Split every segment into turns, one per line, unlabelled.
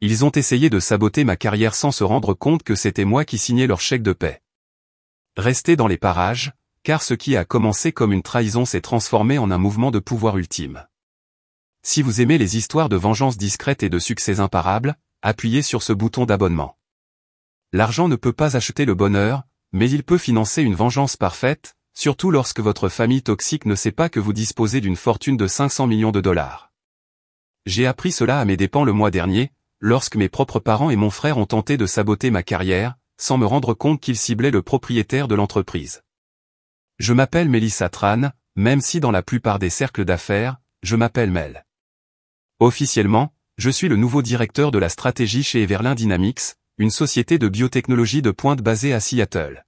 Ils ont essayé de saboter ma carrière sans se rendre compte que c'était moi qui signais leur chèque de paie. Restez dans les parages, car ce qui a commencé comme une trahison s'est transformé en un mouvement de pouvoir ultime. Si vous aimez les histoires de vengeance discrète et de succès imparables, appuyez sur ce bouton d'abonnement. L'argent ne peut pas acheter le bonheur, mais il peut financer une vengeance parfaite, surtout lorsque votre famille toxique ne sait pas que vous disposez d'une fortune de 500 millions de dollars. J'ai appris cela à mes dépens le mois dernier, lorsque mes propres parents et mon frère ont tenté de saboter ma carrière, sans me rendre compte qu'ils ciblaient le propriétaire de l'entreprise. Je m'appelle Melissa Tran, même si dans la plupart des cercles d'affaires, je m'appelle Mel. Officiellement, je suis le nouveau directeur de la stratégie chez Everlin Dynamics, une société de biotechnologie de pointe basée à Seattle.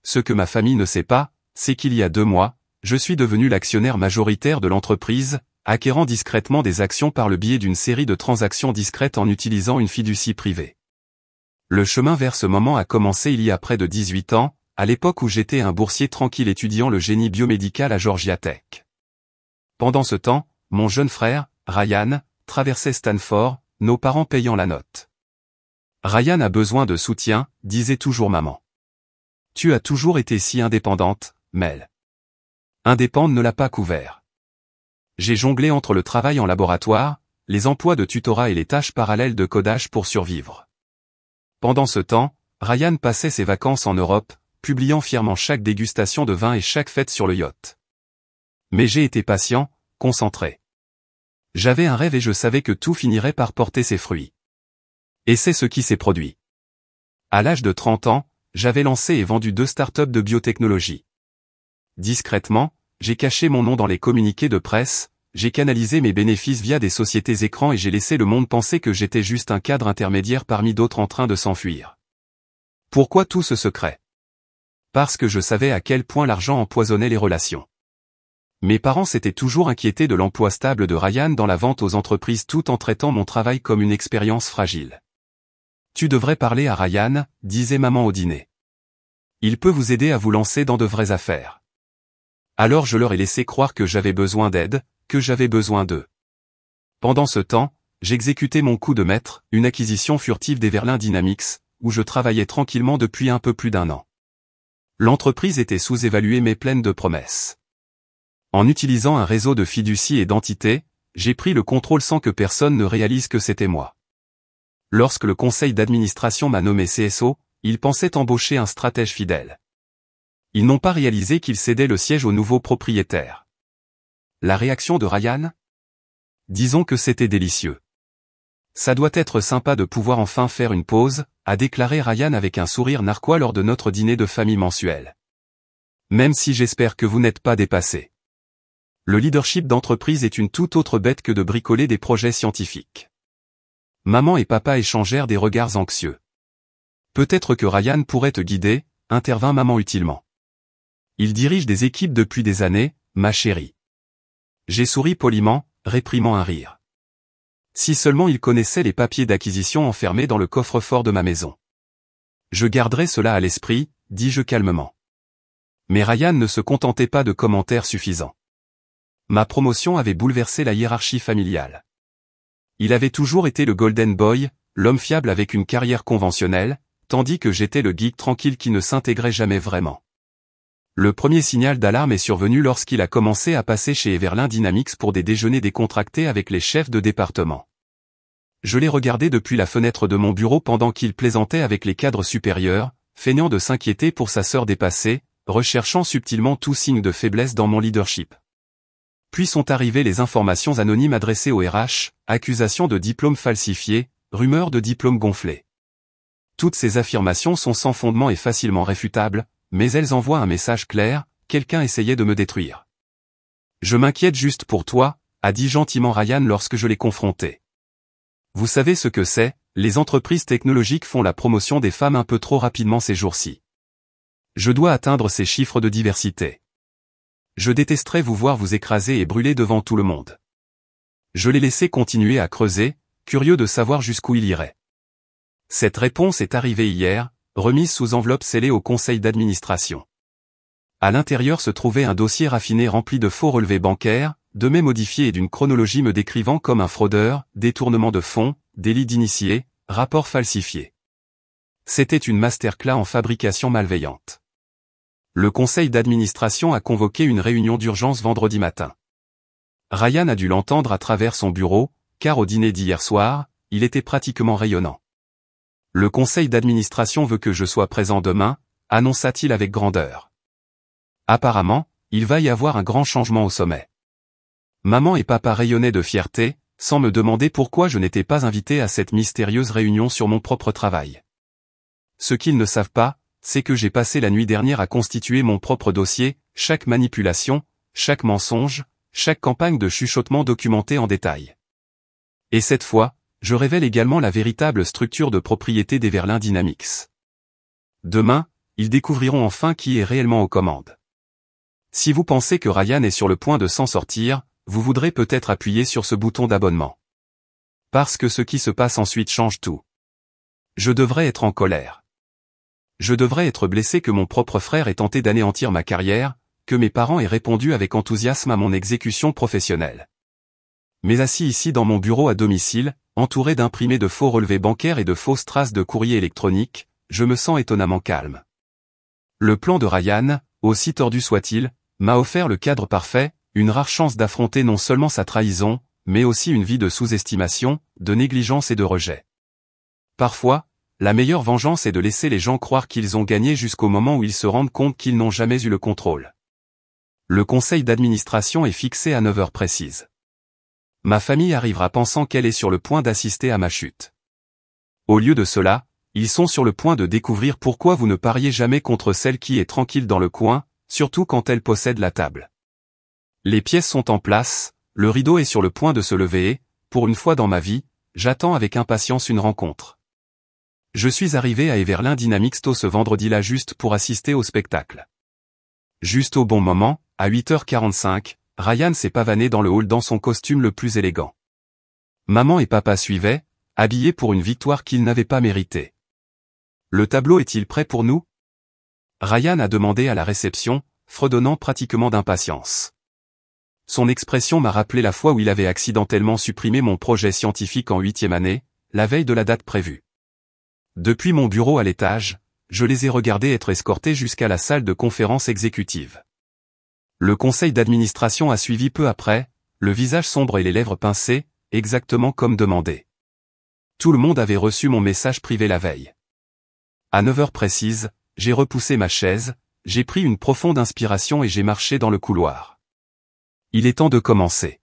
Ce que ma famille ne sait pas, c'est qu'il y a 2 mois, je suis devenu l'actionnaire majoritaire de l'entreprise, acquérant discrètement des actions par le biais d'une série de transactions discrètes en utilisant une fiducie privée. Le chemin vers ce moment a commencé il y a près de 18 ans, à l'époque où j'étais un boursier tranquille étudiant le génie biomédical à Georgia Tech. Pendant ce temps, mon jeune frère, Ryan, traversait Stanford, nos parents payant la note. Ryan a besoin de soutien, disait toujours maman. Tu as toujours été si indépendante, Mel. Indépendante ne l'a pas couvert. J'ai jonglé entre le travail en laboratoire, les emplois de tutorat et les tâches parallèles de codage pour survivre. Pendant ce temps, Ryan passait ses vacances en Europe, publiant fièrement chaque dégustation de vin et chaque fête sur le yacht. Mais j'ai été patient, concentré. J'avais un rêve et je savais que tout finirait par porter ses fruits. Et c'est ce qui s'est produit. À l'âge de 30 ans, j'avais lancé et vendu 2 startups de biotechnologie. Discrètement, j'ai caché mon nom dans les communiqués de presse, j'ai canalisé mes bénéfices via des sociétés écrans et j'ai laissé le monde penser que j'étais juste un cadre intermédiaire parmi d'autres en train de s'enfuir. Pourquoi tout ce secret? Parce que je savais à quel point l'argent empoisonnait les relations. Mes parents s'étaient toujours inquiétés de l'emploi stable de Ryan dans la vente aux entreprises tout en traitant mon travail comme une expérience fragile. Tu devrais parler à Ryan, disait maman au dîner. Il peut vous aider à vous lancer dans de vraies affaires. Alors je leur ai laissé croire que j'avais besoin d'aide, que j'avais besoin d'eux. Pendant ce temps, j'exécutais mon coup de maître, une acquisition furtive d'Everlin Dynamics, où je travaillais tranquillement depuis un peu plus d'1 an. L'entreprise était sous-évaluée mais pleine de promesses. En utilisant un réseau de fiducies et d'entités, j'ai pris le contrôle sans que personne ne réalise que c'était moi. Lorsque le conseil d'administration m'a nommé CSO, ils pensaient embaucher un stratège fidèle. Ils n'ont pas réalisé qu'ils cédaient le siège au nouveau propriétaire. La réaction de Ryan? Disons que c'était délicieux. Ça doit être sympa de pouvoir enfin faire une pause, a déclaré Ryan avec un sourire narquois lors de notre dîner de famille mensuel. Même si j'espère que vous n'êtes pas dépassé. Le leadership d'entreprise est une toute autre bête que de bricoler des projets scientifiques. Maman et papa échangèrent des regards anxieux. Peut-être que Ryan pourrait te guider, intervint maman utilement. Il dirige des équipes depuis des années, ma chérie. J'ai souri poliment, réprimant un rire. Si seulement il connaissait les papiers d'acquisition enfermés dans le coffre-fort de ma maison. Je garderai cela à l'esprit, dis-je calmement. Mais Ryan ne se contentait pas de commentaires suffisants. Ma promotion avait bouleversé la hiérarchie familiale. Il avait toujours été le golden boy, l'homme fiable avec une carrière conventionnelle, tandis que j'étais le geek tranquille qui ne s'intégrait jamais vraiment. Le premier signal d'alarme est survenu lorsqu'il a commencé à passer chez Everlin Dynamics pour des déjeuners décontractés avec les chefs de département. Je l'ai regardé depuis la fenêtre de mon bureau pendant qu'il plaisantait avec les cadres supérieurs, feignant de s'inquiéter pour sa sœur dépassée, recherchant subtilement tout signe de faiblesse dans mon leadership. Puis sont arrivées les informations anonymes adressées au RH, accusations de diplômes falsifiés, rumeurs de diplômes gonflés. Toutes ces affirmations sont sans fondement et facilement réfutables, mais elles envoient un message clair, quelqu'un essayait de me détruire. Je m'inquiète juste pour toi, a dit gentiment Ryan lorsque je l'ai confronté. Vous savez ce que c'est, les entreprises technologiques font la promotion des femmes un peu trop rapidement ces jours-ci. Je dois atteindre ces chiffres de diversité. Je détesterais vous voir vous écraser et brûler devant tout le monde. Je l'ai laissé continuer à creuser, curieux de savoir jusqu'où il irait. Cette réponse est arrivée hier, remise sous enveloppe scellée au conseil d'administration. À l'intérieur se trouvait un dossier raffiné rempli de faux relevés bancaires, de mets modifiés et d'une chronologie me décrivant comme un fraudeur, détournement de fonds, délit d'initié, rapport falsifié. C'était une masterclass en fabrication malveillante. Le conseil d'administration a convoqué une réunion d'urgence vendredi matin. Ryan a dû l'entendre à travers son bureau, car au dîner d'hier soir, il était pratiquement rayonnant. Le conseil d'administration veut que je sois présent demain, annonça-t-il avec grandeur. Apparemment, il va y avoir un grand changement au sommet. Maman et papa rayonnaient de fierté, sans me demander pourquoi je n'étais pas invité à cette mystérieuse réunion sur mon propre travail. Ce qu'ils ne savent pas, c'est que j'ai passé la nuit dernière à constituer mon propre dossier, chaque manipulation, chaque mensonge, chaque campagne de chuchotement documentée en détail. Et cette fois, je révèle également la véritable structure de propriété d'Everlin Dynamics. Demain, ils découvriront enfin qui est réellement aux commandes. Si vous pensez que Ryan est sur le point de s'en sortir, vous voudrez peut-être appuyer sur ce bouton d'abonnement. Parce que ce qui se passe ensuite change tout. Je devrais être en colère. Je devrais être blessé que mon propre frère ait tenté d'anéantir ma carrière, que mes parents aient répondu avec enthousiasme à mon exécution professionnelle. Mais assis ici dans mon bureau à domicile, entouré d'imprimés de faux relevés bancaires et de fausses traces de courrier électronique, je me sens étonnamment calme. Le plan de Ryan, aussi tordu soit-il, m'a offert le cadre parfait, une rare chance d'affronter non seulement sa trahison, mais aussi une vie de sous-estimation, de négligence et de rejet. Parfois, la meilleure vengeance est de laisser les gens croire qu'ils ont gagné jusqu'au moment où ils se rendent compte qu'ils n'ont jamais eu le contrôle. Le conseil d'administration est fixé à 9 heures précises. Ma famille arrivera pensant qu'elle est sur le point d'assister à ma chute. Au lieu de cela, ils sont sur le point de découvrir pourquoi vous ne pariez jamais contre celle qui est tranquille dans le coin, surtout quand elle possède la table. Les pièces sont en place, le rideau est sur le point de se lever et, pour une fois dans ma vie, j'attends avec impatience une rencontre. Je suis arrivé à Everlin Dynamics tôt ce vendredi-là juste pour assister au spectacle. Juste au bon moment, à 8h45, Ryan s'est pavané dans le hall dans son costume le plus élégant. Maman et papa suivaient, habillés pour une victoire qu'ils n'avaient pas méritée. Le tableau est-il prêt pour nous? Ryan a demandé à la réception, fredonnant pratiquement d'impatience. Son expression m'a rappelé la fois où il avait accidentellement supprimé mon projet scientifique en 8e année, la veille de la date prévue. Depuis mon bureau à l'étage, je les ai regardés être escortés jusqu'à la salle de conférence exécutive. Le conseil d'administration a suivi peu après, le visage sombre et les lèvres pincées, exactement comme demandé. Tout le monde avait reçu mon message privé la veille. À 9 heures précises, j'ai repoussé ma chaise, j'ai pris une profonde inspiration et j'ai marché dans le couloir. Il est temps de commencer.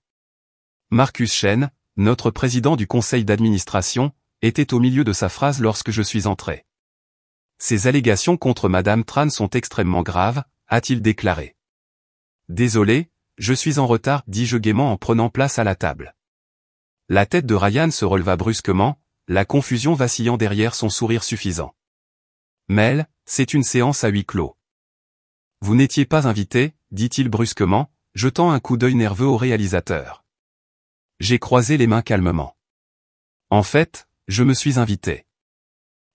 Marcus Chen, notre président du conseil d'administration, était au milieu de sa phrase lorsque je suis entré. Ces allégations contre Madame Tran sont extrêmement graves, a-t-il déclaré. Désolé, je suis en retard, dis-je gaiement en prenant place à la table. La tête de Ryan se releva brusquement, la confusion vacillant derrière son sourire suffisant. Mel, c'est une séance à huis clos. Vous n'étiez pas invité, dit-il brusquement, jetant un coup d'œil nerveux au réalisateur. J'ai croisé les mains calmement. En fait, je me suis invité.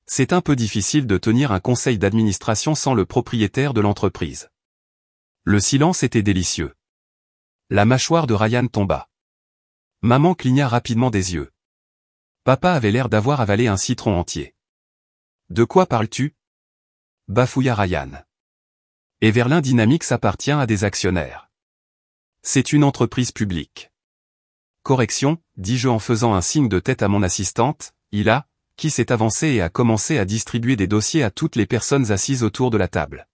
C'est un peu difficile de tenir un conseil d'administration sans le propriétaire de l'entreprise. Le silence était délicieux. La mâchoire de Ryan tomba. Maman cligna rapidement des yeux. Papa avait l'air d'avoir avalé un citron entier. De quoi parles-tu? Bafouilla Ryan. Everlin Dynamics appartient à des actionnaires. C'est une entreprise publique. Correction, dis-je en faisant un signe de tête à mon assistante, Hila, qui s'est avancée et a commencé à distribuer des dossiers à toutes les personnes assises autour de la table.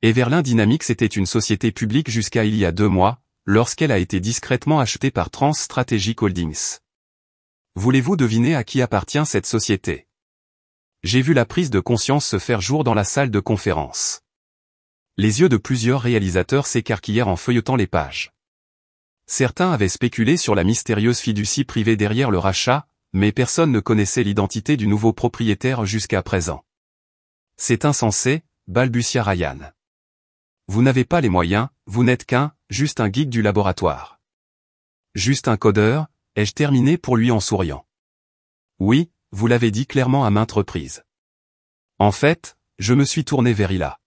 Everlin Dynamics était une société publique jusqu'à il y a 2 mois, lorsqu'elle a été discrètement achetée par Trans Strategic Holdings. Voulez-vous deviner à qui appartient cette société? J'ai vu la prise de conscience se faire jour dans la salle de conférence. Les yeux de plusieurs réalisateurs s'écarquillèrent en feuilletant les pages. Certains avaient spéculé sur la mystérieuse fiducie privée derrière le rachat, mais personne ne connaissait l'identité du nouveau propriétaire jusqu'à présent. C'est insensé, balbutia Ryan. Vous n'avez pas les moyens, vous n'êtes juste un geek du laboratoire. Juste un codeur, ai-je terminé pour lui en souriant. Oui, vous l'avez dit clairement à maintes reprises. En fait, je me suis tourné vers Hila.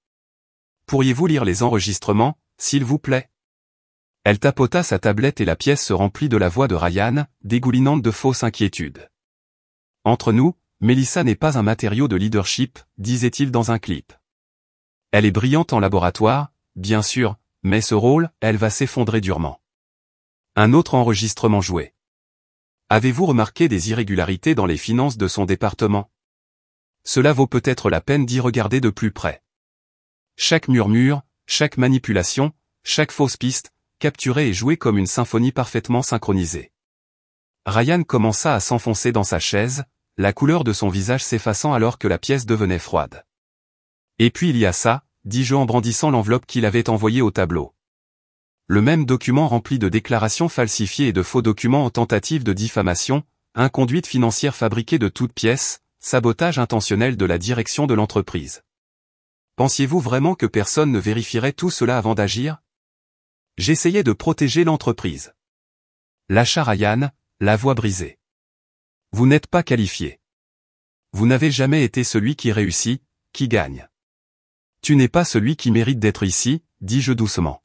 Pourriez-vous lire les enregistrements, s'il vous plaît? Elle tapota sa tablette et la pièce se remplit de la voix de Ryan, dégoulinante de fausses inquiétudes. Entre nous, Mélissa n'est pas un matériau de leadership, disait-il dans un clip. Elle est brillante en laboratoire, bien sûr, mais ce rôle, elle va s'effondrer durement. Un autre enregistrement joué. Avez-vous remarqué des irrégularités dans les finances de son département? Cela vaut peut-être la peine d'y regarder de plus près. Chaque murmure, chaque manipulation, chaque fausse piste, capturée et jouée comme une symphonie parfaitement synchronisée. Ryan commença à s'enfoncer dans sa chaise, la couleur de son visage s'effaçant alors que la pièce devenait froide. Et puis il y a ça, dis-je en brandissant l'enveloppe qu'il avait envoyée au tableau. Le même document rempli de déclarations falsifiées et de faux documents en tentative de diffamation, inconduite financière fabriquée de toutes pièces, sabotage intentionnel de la direction de l'entreprise. Pensiez-vous vraiment que personne ne vérifierait tout cela avant d'agir? J'essayais de protéger l'entreprise. Lâcha Ryan, la voix brisée. Vous n'êtes pas qualifié. Vous n'avez jamais été celui qui réussit, qui gagne. Tu n'es pas celui qui mérite d'être ici, dis-je doucement.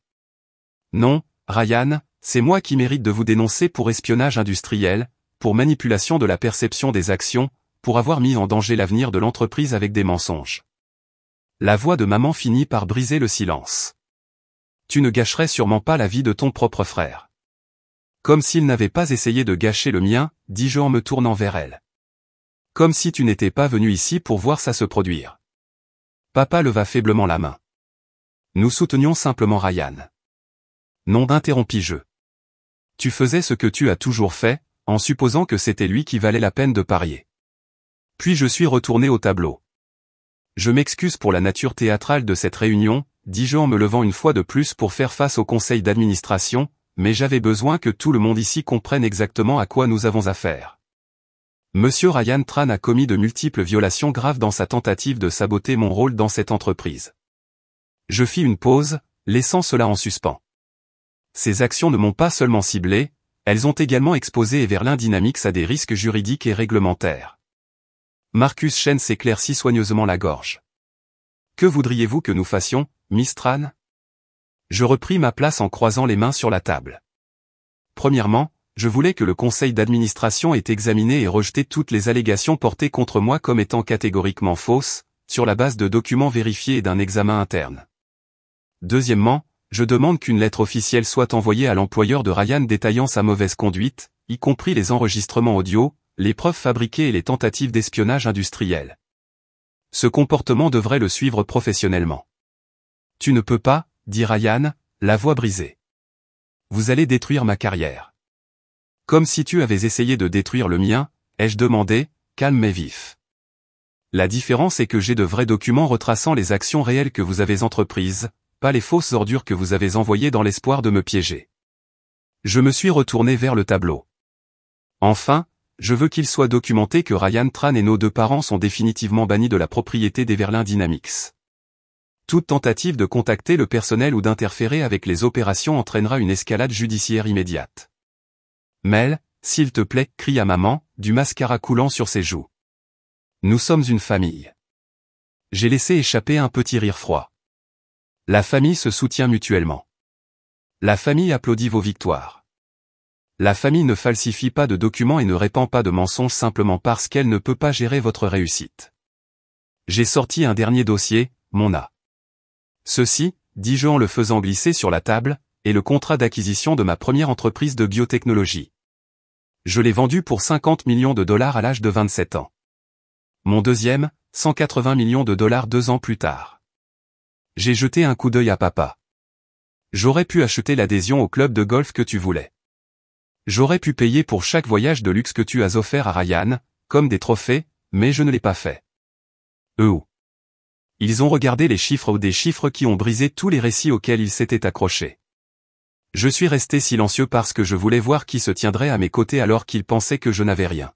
Non, Ryan, c'est moi qui mérite de vous dénoncer pour espionnage industriel, pour manipulation de la perception des actions, pour avoir mis en danger l'avenir de l'entreprise avec des mensonges. La voix de maman finit par briser le silence. Tu ne gâcherais sûrement pas la vie de ton propre frère. Comme s'il n'avait pas essayé de gâcher le mien, dis-je en me tournant vers elle. Comme si tu n'étais pas venu ici pour voir ça se produire. Papa leva faiblement la main. Nous soutenions simplement Ryan. Non, interrompis-je. Tu faisais ce que tu as toujours fait, en supposant que c'était lui qui valait la peine de parier. Puis je suis retourné au tableau. Je m'excuse pour la nature théâtrale de cette réunion, dis-je en me levant une fois de plus pour faire face au conseil d'administration, mais j'avais besoin que tout le monde ici comprenne exactement à quoi nous avons affaire. Monsieur Ryan Tran a commis de multiples violations graves dans sa tentative de saboter mon rôle dans cette entreprise. Je fis une pause, laissant cela en suspens. Ces actions ne m'ont pas seulement ciblé, elles ont également exposé Everlin Dynamics à des risques juridiques et réglementaires. Marcus Chen s'éclaircit soigneusement la gorge. Que voudriez-vous que nous fassions, Miss Tran? Je repris ma place en croisant les mains sur la table. Premièrement, je voulais que le conseil d'administration ait examiné et rejeté toutes les allégations portées contre moi comme étant catégoriquement fausses, sur la base de documents vérifiés et d'un examen interne. Deuxièmement, je demande qu'une lettre officielle soit envoyée à l'employeur de Ryan détaillant sa mauvaise conduite, y compris les enregistrements audio, les preuves fabriquées et les tentatives d'espionnage industriel. Ce comportement devrait le suivre professionnellement. Tu ne peux pas, dit Ryan, la voix brisée. Vous allez détruire ma carrière. Comme si tu avais essayé de détruire le mien, ai-je demandé, calme mais vif. La différence est que j'ai de vrais documents retraçant les actions réelles que vous avez entreprises, pas les fausses ordures que vous avez envoyées dans l'espoir de me piéger. Je me suis retourné vers le tableau. Enfin, je veux qu'il soit documenté que Ryan Tran et nos deux parents sont définitivement bannis de la propriété d'Everlin Dynamics. Toute tentative de contacter le personnel ou d'interférer avec les opérations entraînera une escalade judiciaire immédiate. Mel, s'il te plaît, cria maman, du mascara coulant sur ses joues. Nous sommes une famille. J'ai laissé échapper un petit rire froid. La famille se soutient mutuellement. La famille applaudit vos victoires. La famille ne falsifie pas de documents et ne répand pas de mensonges simplement parce qu'elle ne peut pas gérer votre réussite. J'ai sorti un dernier dossier, Mona. Ceci, dis-je en le faisant glisser sur la table, est le contrat d'acquisition de ma première entreprise de biotechnologie. Je l'ai vendu pour 50 millions de dollars à l'âge de 27 ans. Mon deuxième, 180 millions de dollars 2 ans plus tard. J'ai jeté un coup d'œil à papa. J'aurais pu acheter l'adhésion au club de golf que tu voulais. J'aurais pu payer pour chaque voyage de luxe que tu as offert à Ryan, comme des trophées, mais je ne l'ai pas fait. Ils ont regardé les chiffres ou des chiffres qui ont brisé tous les récits auxquels ils s'étaient accrochés. Je suis resté silencieux parce que je voulais voir qui se tiendrait à mes côtés alors qu'ils pensaient que je n'avais rien.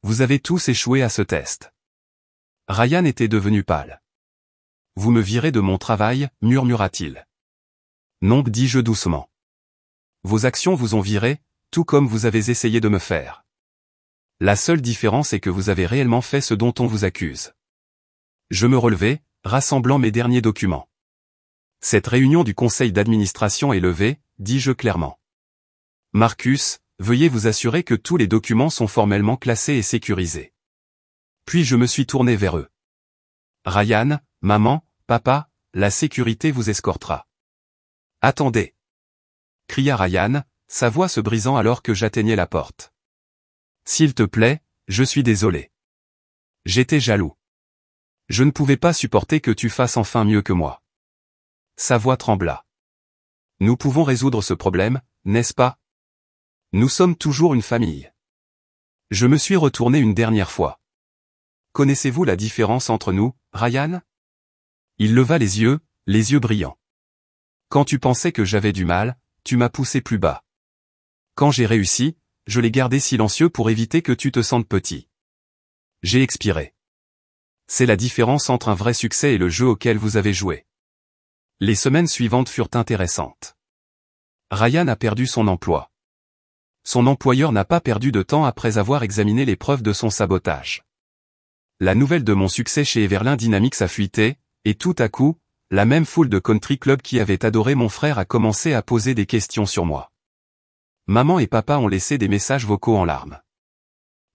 Vous avez tous échoué à ce test. Ryan était devenu pâle. Vous me virez de mon travail, murmura-t-il. Non, dis-je doucement. Vos actions vous ont viré, tout comme vous avez essayé de me faire. La seule différence est que vous avez réellement fait ce dont on vous accuse. Je me relevai, rassemblant mes derniers documents. Cette réunion du conseil d'administration est levée, dis-je clairement. Marcus, veuillez vous assurer que tous les documents sont formellement classés et sécurisés. Puis je me suis tourné vers eux. Ryan, maman, papa, la sécurité vous escortera. Attendez! Cria Ryan, sa voix se brisant alors que j'atteignais la porte. S'il te plaît, je suis désolé. J'étais jaloux. Je ne pouvais pas supporter que tu fasses enfin mieux que moi. Sa voix trembla. Nous pouvons résoudre ce problème, n'est-ce pas? Nous sommes toujours une famille. Je me suis retourné une dernière fois. Connaissez-vous la différence entre nous, Ryan? Il leva les yeux brillants. Quand tu pensais que j'avais du mal, tu m'as poussé plus bas. Quand j'ai réussi, je l'ai gardé silencieux pour éviter que tu te sentes petit. J'ai expiré. C'est la différence entre un vrai succès et le jeu auquel vous avez joué. Les semaines suivantes furent intéressantes. Ryan a perdu son emploi. Son employeur n'a pas perdu de temps après avoir examiné les preuves de son sabotage. La nouvelle de mon succès chez Everlin Dynamics a fuité, et tout à coup, la même foule de country club qui avait adoré mon frère a commencé à poser des questions sur moi. Maman et papa ont laissé des messages vocaux en larmes.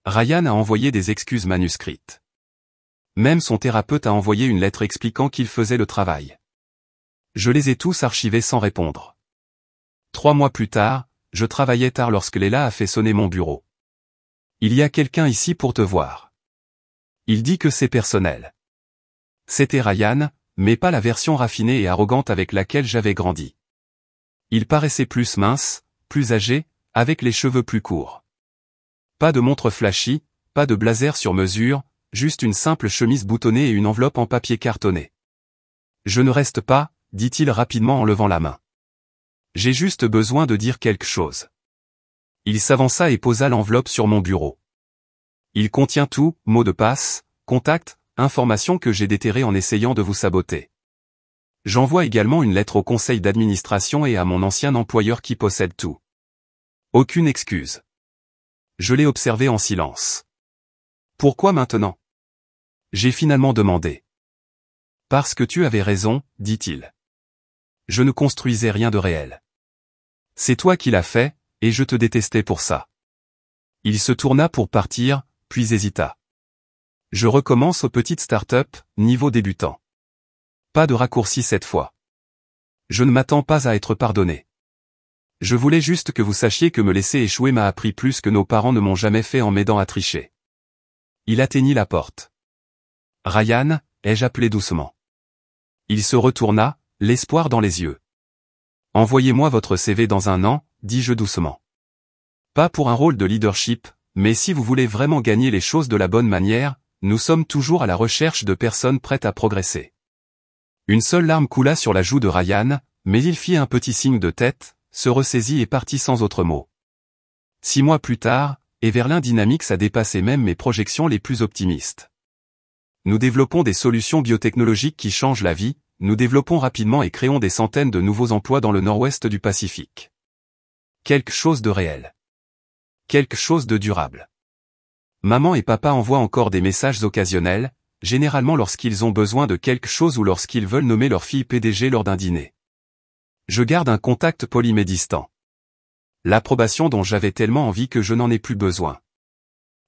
Ryan a envoyé des excuses manuscrites. Même son thérapeute a envoyé une lettre expliquant qu'il faisait le travail. Je les ai tous archivés sans répondre. 3 mois plus tard, je travaillais tard lorsque Léla a fait sonner mon bureau. Il y a quelqu'un ici pour te voir. Il dit que c'est personnel. C'était Ryan, mais pas la version raffinée et arrogante avec laquelle j'avais grandi. Il paraissait plus mince, plus âgé, avec les cheveux plus courts. Pas de montre flashy, pas de blazer sur mesure, juste une simple chemise boutonnée et une enveloppe en papier cartonné. Je ne reste pas, dit-il rapidement en levant la main. J'ai juste besoin de dire quelque chose. Il s'avança et posa l'enveloppe sur mon bureau. Il contient tout, mot de passe, contact, informations que j'ai déterrées en essayant de vous saboter. J'envoie également une lettre au conseil d'administration et à mon ancien employeur qui possède tout. Aucune excuse. Je l'ai observé en silence. Pourquoi maintenant? J'ai finalement demandé. Parce que tu avais raison, dit-il. Je ne construisais rien de réel. C'est toi qui l'as fait, et je te détestais pour ça. Il se tourna pour partir, puis hésita. Je recommence aux petites start-up, niveau débutant. Pas de raccourci cette fois. Je ne m'attends pas à être pardonné. Je voulais juste que vous sachiez que me laisser échouer m'a appris plus que nos parents ne m'ont jamais fait en m'aidant à tricher. Il atteignit la porte. Ryan, ai-je appelé doucement. Il se retourna, l'espoir dans les yeux. Envoyez-moi votre CV dans 1 an, dis-je doucement. Pas pour un rôle de leadership, mais si vous voulez vraiment gagner les choses de la bonne manière, nous sommes toujours à la recherche de personnes prêtes à progresser. Une seule larme coula sur la joue de Ryan, mais il fit un petit signe de tête, se ressaisit et partit sans autre mot. 6 mois plus tard, Everlin Dynamics a dépassé même mes projections les plus optimistes. Nous développons des solutions biotechnologiques qui changent la vie, nous développons rapidement et créons des centaines de nouveaux emplois dans le nord-ouest du Pacifique. Quelque chose de réel. Quelque chose de durable. Maman et papa envoient encore des messages occasionnels, généralement lorsqu'ils ont besoin de quelque chose ou lorsqu'ils veulent nommer leur fille PDG lors d'un dîner. Je garde un contact poli mais distant. L'approbation dont j'avais tellement envie que je n'en ai plus besoin.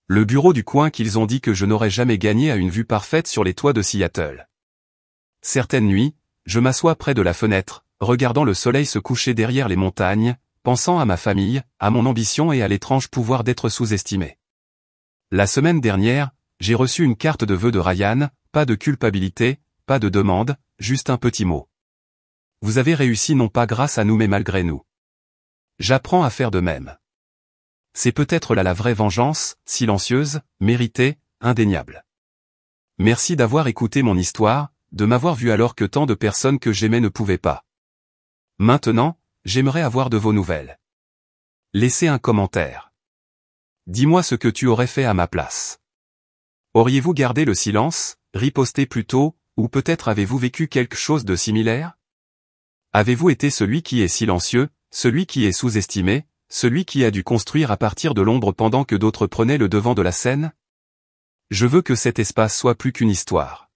Le bureau du coin qu'ils ont dit que je n'aurais jamais gagné a une vue parfaite sur les toits de Seattle. Certaines nuits, je m'assois près de la fenêtre, regardant le soleil se coucher derrière les montagnes, pensant à ma famille, à mon ambition et à l'étrange pouvoir d'être sous-estimé. La semaine dernière, j'ai reçu une carte de vœux de Ryan, pas de culpabilité, pas de demande, juste un petit mot. Vous avez réussi non pas grâce à nous mais malgré nous. J'apprends à faire de même. C'est peut-être là la vraie vengeance, silencieuse, méritée, indéniable. Merci d'avoir écouté mon histoire, de m'avoir vu alors que tant de personnes que j'aimais ne pouvaient pas. Maintenant, j'aimerais avoir de vos nouvelles. Laissez un commentaire. Dis-moi ce que tu aurais fait à ma place. Auriez-vous gardé le silence, riposté plus tôt, ou peut-être avez-vous vécu quelque chose de similaire? Avez-vous été celui qui est silencieux, celui qui est sous-estimé, celui qui a dû construire à partir de l'ombre pendant que d'autres prenaient le devant de la scène? Je veux que cet espace soit plus qu'une histoire.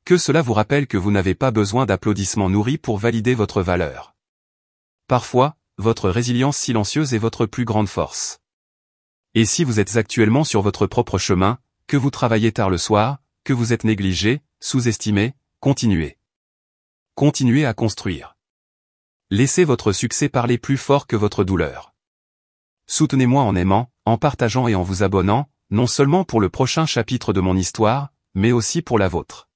Que cela vous rappelle que vous n'avez pas besoin d'applaudissements nourris pour valider votre valeur. Parfois, votre résilience silencieuse est votre plus grande force. Et si vous êtes actuellement sur votre propre chemin, que vous travaillez tard le soir, que vous êtes négligé, sous-estimé, continuez. Continuez à construire. Laissez votre succès parler plus fort que votre douleur. Soutenez-moi en aimant, en partageant et en vous abonnant, non seulement pour le prochain chapitre de mon histoire, mais aussi pour la vôtre.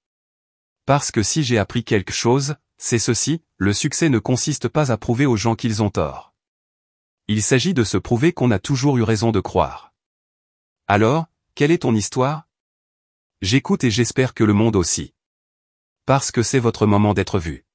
Parce que si j'ai appris quelque chose, c'est ceci, le succès ne consiste pas à prouver aux gens qu'ils ont tort. Il s'agit de se prouver qu'on a toujours eu raison de croire. Alors, quelle est ton histoire? J'écoute et j'espère que le monde aussi. Parce que c'est votre moment d'être vu.